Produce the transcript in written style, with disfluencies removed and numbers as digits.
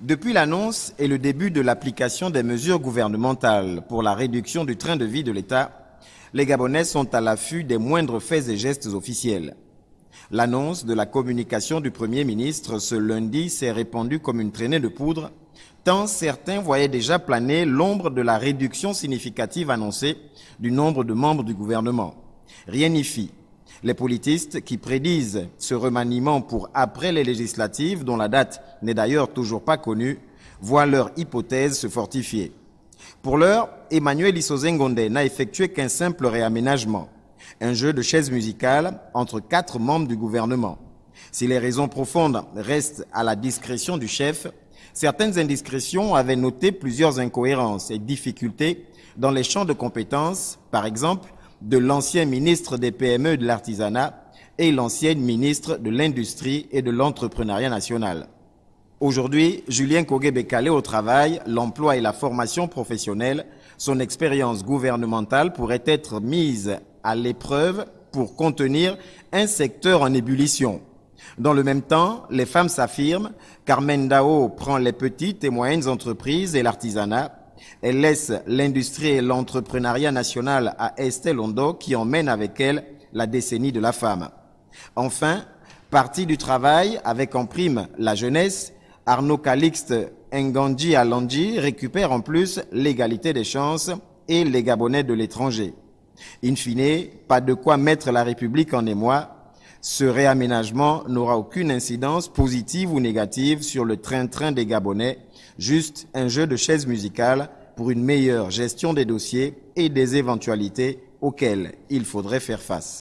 Depuis l'annonce et le début de l'application des mesures gouvernementales pour la réduction du train de vie de l'État, les Gabonais sont à l'affût des moindres faits et gestes officiels. L'annonce de la communication du Premier ministre ce lundi s'est répandue comme une traînée de poudre, tant certains voyaient déjà planer l'ombre de la réduction significative annoncée du nombre de membres du gouvernement. Rien n'y fit. Les politistes qui prédisent ce remaniement pour après les législatives, dont la date n'est d'ailleurs toujours pas connue, voient leur hypothèse se fortifier. Pour l'heure, Emmanuel Isozengonde n'a effectué qu'un simple réaménagement, un jeu de chaises musicales entre 4 membres du gouvernement. Si les raisons profondes restent à la discrétion du chef, certaines indiscrétions avaient noté plusieurs incohérences et difficultés dans les champs de compétences, par exemple, de l'ancien ministre des PME et de l'Artisanat et l'ancienne ministre de l'Industrie et de l'Entrepreneuriat national. Aujourd'hui, Julien Kogue-Bekale au travail, l'emploi et la formation professionnelle, son expérience gouvernementale pourrait être mise à l'épreuve pour contenir un secteur en ébullition. Dans le même temps, les femmes s'affirment, Carmen Dao prend les petites et moyennes entreprises et l'artisanat. Elle laisse l'industrie et l'entrepreneuriat national à Estelle Ondo qui emmène avec elle la décennie de la femme. Enfin, parti du travail avec en prime la jeunesse, Arnaud Calixte Ngandji Alandji récupère en plus l'égalité des chances et les Gabonais de l'étranger. In fine, pas de quoi mettre la République en émoi. Ce réaménagement n'aura aucune incidence positive ou négative sur le train-train des Gabonais, juste un jeu de chaises musicales pour une meilleure gestion des dossiers et des éventualités auxquelles il faudrait faire face.